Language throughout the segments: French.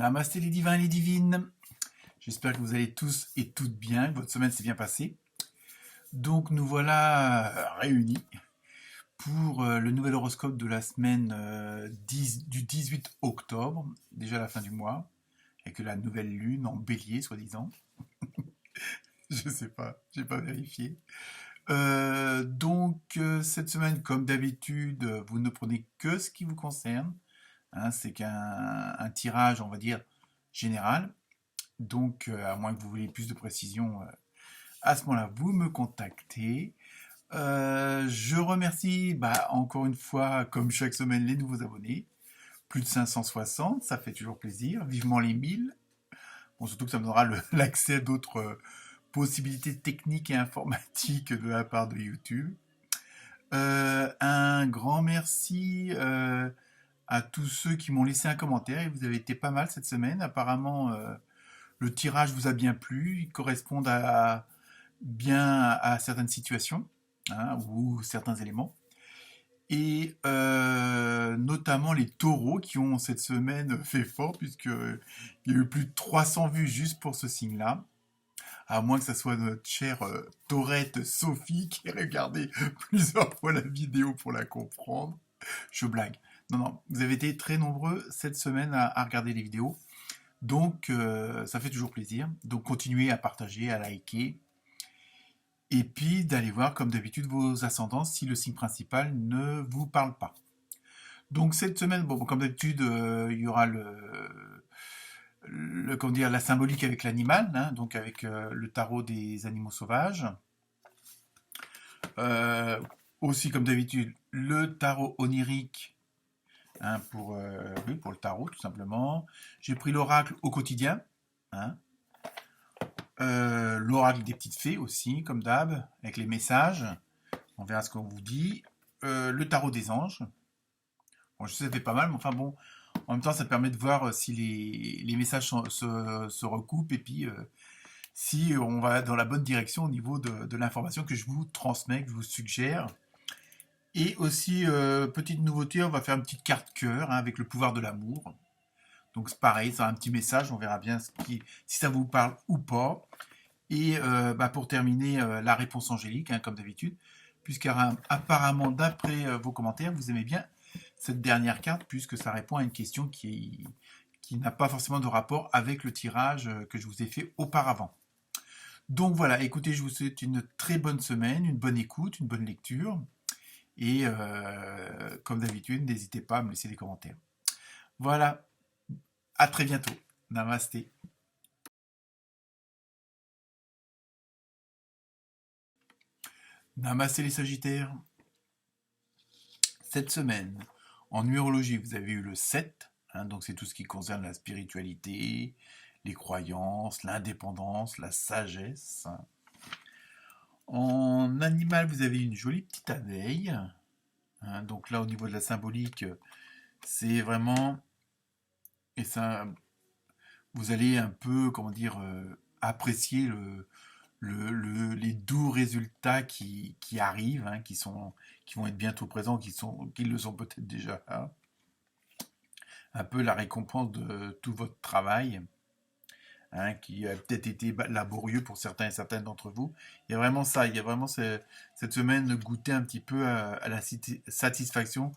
Namasté les divins et les divines. J'espère que vous allez tous et toutes bien, que votre semaine s'est bien passée. Donc nous voilà réunis pour le nouvel horoscope de la semaine du 18 octobre, déjà la fin du mois, avec la nouvelle lune en bélier, soi-disant. Je sais pas, j'ai pas vérifié. Cette semaine, comme d'habitude, vous ne prenez que ce qui vous concerne. Hein, c'est qu'un tirage, on va dire, général. Donc, à moins que vous vouliez plus de précision, à ce moment-là, vous me contactez. Je remercie encore une fois, comme chaque semaine, les nouveaux abonnés. Plus de 560, ça fait toujours plaisir. Vivement les 1000. Bon, surtout que ça me donnera l'accès à d'autres possibilités techniques et informatiques de la part de YouTube. Un grand merci à tous ceux qui m'ont laissé un commentaire. Et vous avez été pas mal cette semaine. Apparemment, le tirage vous a bien plu. Il correspond bien à certaines situations, hein, ou certains éléments. Et notamment les taureaux qui ont cette semaine fait fort, puisqu'il y a eu plus de 300 vues juste pour ce signe-là. À moins que ce soit notre chère Taurette Sophie qui ait regardé plusieurs fois la vidéo pour la comprendre. Je blague. Non, non, vous avez été très nombreux cette semaine à regarder les vidéos. Donc, ça fait toujours plaisir. Donc, continuez à partager, à liker. Et puis, d'aller voir, comme d'habitude, vos ascendances si le signe principal ne vous parle pas. Donc, cette semaine, bon, comme d'habitude, il y aura comment dire, la symbolique avec l'animal, hein, donc avec le tarot des animaux sauvages. Euh, Aussi, comme d'habitude, le tarot onirique, hein, oui, pour le tarot, tout simplement. J'ai pris l'oracle au quotidien, hein. L'oracle des petites fées aussi, comme d'hab, avec les messages. On verra ce qu'on vous dit. Le tarot des anges. Bon, je sais, ça fait pas mal, mais enfin bon, en même temps, ça permet de voir si les messages se recoupent et puis si on va dans la bonne direction au niveau de l'information que je vous transmets, que je vous suggère. Et aussi, petite nouveauté, on va faire une petite carte cœur, hein, avec le pouvoir de l'amour. Donc c'est pareil, c'est un petit message, on verra bien si ça vous parle ou pas. Et pour terminer, la réponse angélique, hein, comme d'habitude, puisqu'apparemment, d'après vos commentaires, vous aimez bien cette dernière carte, puisque ça répond à une question qui n'a pas forcément de rapport avec le tirage que je vous ai fait auparavant. Donc voilà, écoutez, je vous souhaite une très bonne semaine, une bonne écoute, une bonne lecture. Et comme d'habitude, n'hésitez pas à me laisser des commentaires. Voilà, à très bientôt. Namasté. Namasté les Sagittaires. Cette semaine, en numérologie, vous avez eu le 7, hein, donc c'est tout ce qui concerne la spiritualité, les croyances, l'indépendance, la sagesse. En animal, vous avez une jolie petite abeille, hein, donc là, au niveau de la symbolique, c'est vraiment... Et ça, vous allez un peu, comment dire, apprécier les doux résultats qui arrivent, hein, qui vont être bientôt présents, qui le sont peut-être déjà là. Un peu la récompense de tout votre travail, hein, qui a peut-être été laborieux pour certains et certaines d'entre vous. Il y a vraiment ça, il y a vraiment cette semaine goûter un petit peu à la satisfaction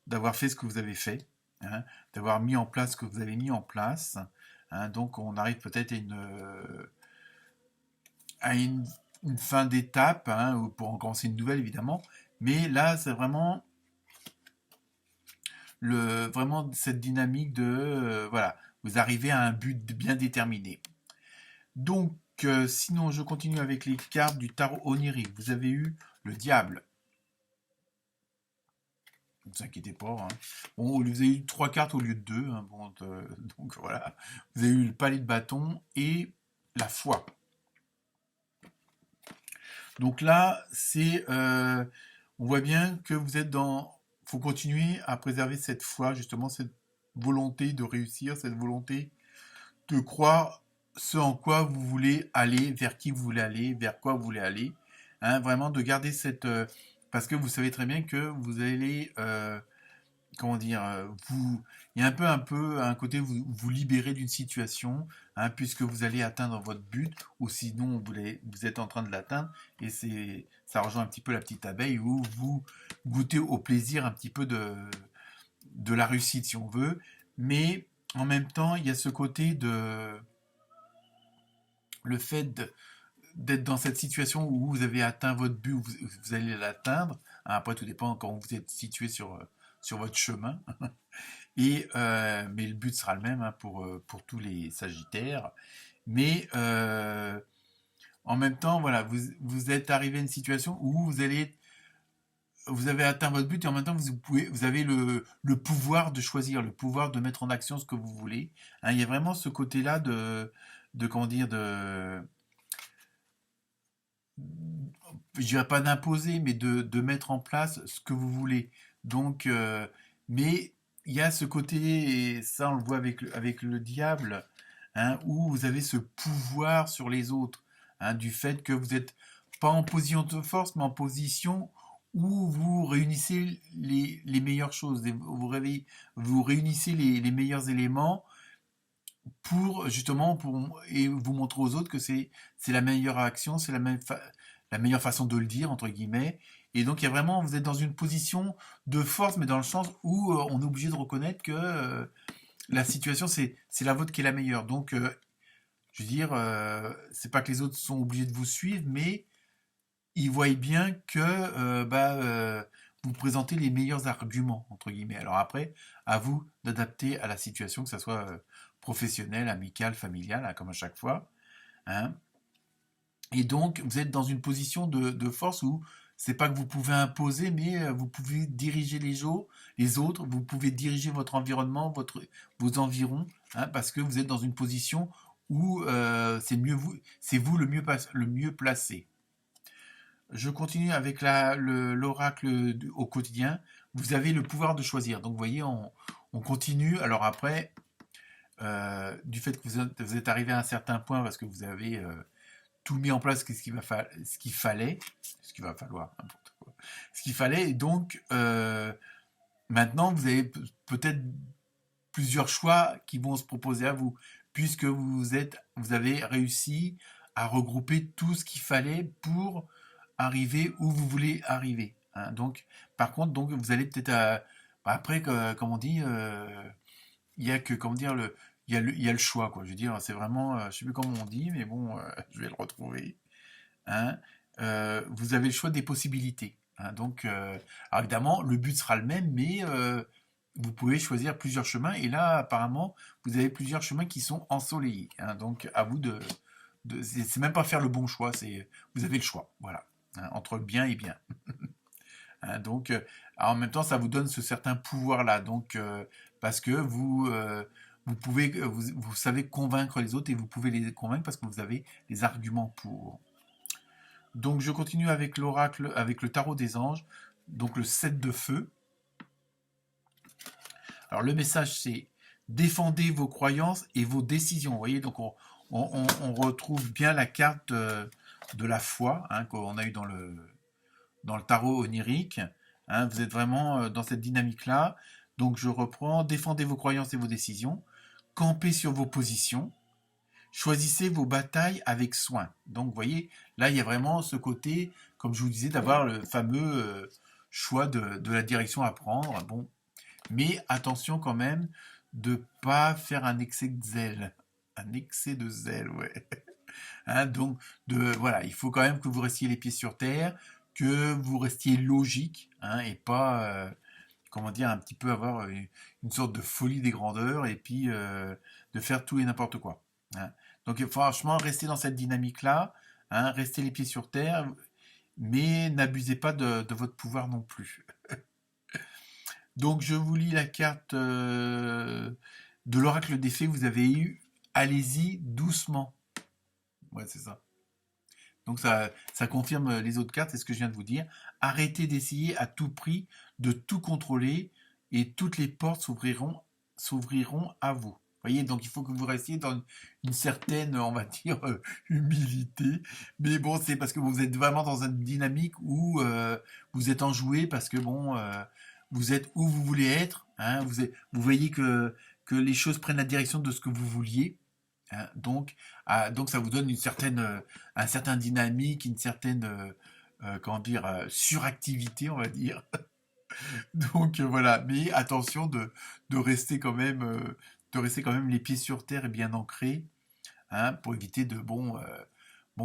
d'avoir fait ce que vous avez fait, hein, d'avoir mis en place ce que vous avez mis en place. Hein, donc on arrive peut-être à une fin d'étape, hein, pour en commencer une nouvelle évidemment, mais là c'est vraiment cette dynamique de voilà, vous arrivez à un but bien déterminé. Donc sinon je continue avec les cartes du tarot onirique. Vous avez eu le diable. Ne vous inquiétez pas, hein. Bon, vous avez eu 3 cartes au lieu de 2, hein, bon, donc voilà. Vous avez eu le palais de bâton et la foi. Donc là, on voit bien que vous êtes faut continuer à préserver cette foi, justement, cette volonté de réussir, cette volonté de croire ce en quoi vous voulez aller, vers qui vous voulez aller, vers quoi vous voulez aller. Hein, vraiment de garder parce que vous savez très bien que vous allez comment dire, il y a un peu un côté vous libérer d'une situation, hein, puisque vous allez atteindre votre but, ou sinon vous êtes en train de l'atteindre, et ça rejoint un petit peu la petite abeille où vous goûtez au plaisir un petit peu de la réussite, si on veut, mais en même temps, il y a ce côté le fait d'être dans cette situation où vous avez atteint votre but, où vous allez l'atteindre. Hein, après, tout dépend quand vous êtes situé sur votre chemin. Mais le but sera le même, hein, pour tous les Sagittaires. Mais en même temps, voilà, vous êtes arrivé à une situation où vous avez atteint votre but et en même temps vous avez le pouvoir de choisir, le pouvoir de mettre en action ce que vous voulez. Hein, il y a vraiment ce côté-là comment dire, je dirais pas d'imposer, mais de mettre en place ce que vous voulez. Donc, mais il y a ce côté, et ça on le voit avec le diable, hein, où vous avez ce pouvoir sur les autres, hein, du fait que vous n'êtes pas en position de force, mais en position où vous réunissez les meilleures choses, vous réunissez les meilleurs éléments pour justement et vous montrer aux autres que c'est la meilleure action, c'est la meilleure façon de le dire entre guillemets. Et donc il y a vraiment vous êtes dans une position de force, mais dans le sens où on est obligé de reconnaître que la situation c'est la vôtre qui est la meilleure. Donc je veux dire c'est pas que les autres sont obligés de vous suivre, mais ils voient bien que vous présentez les meilleurs arguments, entre guillemets. Alors après, à vous d'adapter à la situation, que ce soit professionnelle, amicale, familiale, hein, comme à chaque fois. Hein. Et donc, vous êtes dans une position de force où c'est pas que vous pouvez imposer, mais vous pouvez diriger les autres, vous pouvez diriger votre environnement, vos environs, hein, parce que vous êtes dans une position où c'est vous le mieux placé. Je continue avec l'oracle au quotidien. Vous avez le pouvoir de choisir. Donc, vous voyez, on continue. Alors après, du fait que vous êtes arrivé à un certain point parce que vous avez tout mis en place, ce qu'il fallait, ce qu'il va falloir, n'importe quoi, ce qu'il fallait. Et donc, maintenant, vous avez peut-être plusieurs choix qui vont se proposer à vous, puisque vous avez réussi à regrouper tout ce qu'il fallait pour arriver où vous voulez arriver. Hein. Donc, par contre, donc vous allez peut-être après, comme on dit, il y a que comment dire il y a le choix quoi. Je veux dire, c'est vraiment, je sais plus comment on dit, mais bon, je vais le retrouver. Hein. Vous avez le choix des possibilités. Hein. Donc, alors évidemment, le but sera le même, mais vous pouvez choisir plusieurs chemins. Et là, apparemment, vous avez plusieurs chemins qui sont ensoleillés. Hein. Donc, à vous c'est même pas faire le bon choix, c'est vous avez le choix. Voilà. Hein, entre le bien et bien. Hein, donc, en même temps, ça vous donne ce certain pouvoir-là. Donc, parce que vous savez convaincre les autres et vous pouvez les convaincre parce que vous avez les arguments pour. Donc, je continue avec l'oracle, avec le tarot des anges. Donc, le 7 de feu. Alors, le message, c'est défendez vos croyances et vos décisions. Vous voyez, donc on retrouve bien la carte de la foi, hein, qu'on a eu dans le tarot onirique. Hein, vous êtes vraiment dans cette dynamique-là. Donc je reprends, défendez vos croyances et vos décisions, campez sur vos positions, choisissez vos batailles avec soin. Donc vous voyez, là il y a vraiment ce côté, comme je vous disais, d'avoir le fameux choix de la direction à prendre. Bon, mais attention quand même de ne pas faire un excès de zèle. Un excès de zèle, ouais. Hein, donc, voilà, il faut quand même que vous restiez les pieds sur terre, que vous restiez logique, hein, et pas, comment dire, un petit peu avoir une sorte de folie des grandeurs et puis de faire tout et n'importe quoi. Hein. Donc, franchement, restez dans cette dynamique-là, hein, restez les pieds sur terre, mais n'abusez pas de votre pouvoir non plus. Donc, je vous lis la carte de l'oracle des fées. Vous avez eu, allez-y doucement. Ouais, c'est ça. Donc ça confirme les autres cartes, c'est ce que je viens de vous dire. Arrêtez d'essayer à tout prix de tout contrôler et toutes les portes s'ouvriront à vous. Vous voyez, donc il faut que vous restiez dans une certaine, on va dire, humilité. Mais bon, c'est parce que vous êtes vraiment dans une dynamique où vous êtes enjoué parce que bon, vous êtes où vous voulez être, hein, vous voyez que les choses prennent la direction de ce que vous vouliez, hein, donc ça vous donne un certain dynamique, une certaine, comment dire, suractivité, on va dire. Donc voilà, mais attention de rester quand même les pieds sur terre et bien ancrés, hein, pour éviter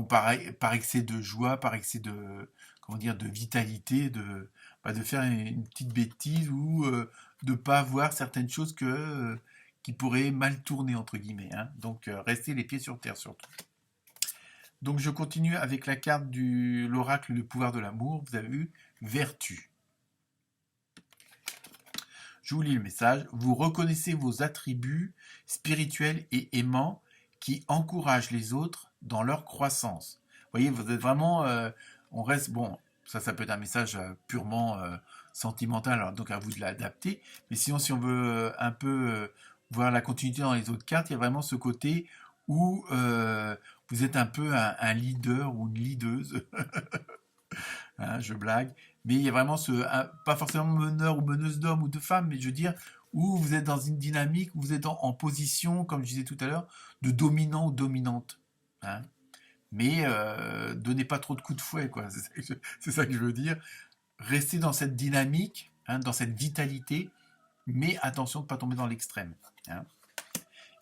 par excès de joie, par excès de, comment dire, de vitalité, de faire une petite bêtise ou de pas voir certaines choses qui pourraient mal tourner, entre guillemets, hein. Donc, restez les pieds sur terre surtout. Donc, je continue avec la carte l'oracle, le pouvoir de l'amour. Vous avez vu, vertu. Je vous lis le message. Vous reconnaissez vos attributs spirituels et aimants qui encouragent les autres dans leur croissance. Vous voyez, vous êtes vraiment... on reste... Bon, ça peut être un message purement sentimental, alors donc à vous de l'adapter. Mais sinon, si on veut un peu voir la continuité dans les autres cartes, il y a vraiment ce côté où vous êtes un peu un leader ou une leaduse. Hein, je blague, mais il y a vraiment pas forcément meneur ou meneuse d'hommes ou de femmes, mais je veux dire, où vous êtes dans une dynamique, où vous êtes en position, comme je disais tout à l'heure, de dominant ou dominante, hein. Mais donnez pas trop de coups de fouet, quoi. C'est ça que je veux dire. Restez dans cette dynamique, hein, dans cette vitalité, mais attention de ne pas tomber dans l'extrême, hein.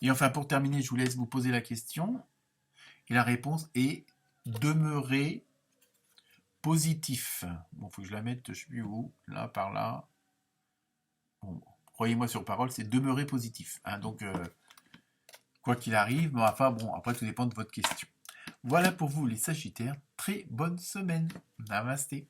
Et enfin, pour terminer, je vous laisse vous poser la question. Et la réponse est demeurer positif. Bon, faut que je la mette, je sais plus où, là, par là. Bon, croyez-moi sur parole, c'est demeurer positif, hein. Donc, quoi qu'il arrive, bon, enfin, bon, après, tout dépend de votre question. Voilà pour vous, les Sagittaires. Très bonne semaine. Namasté.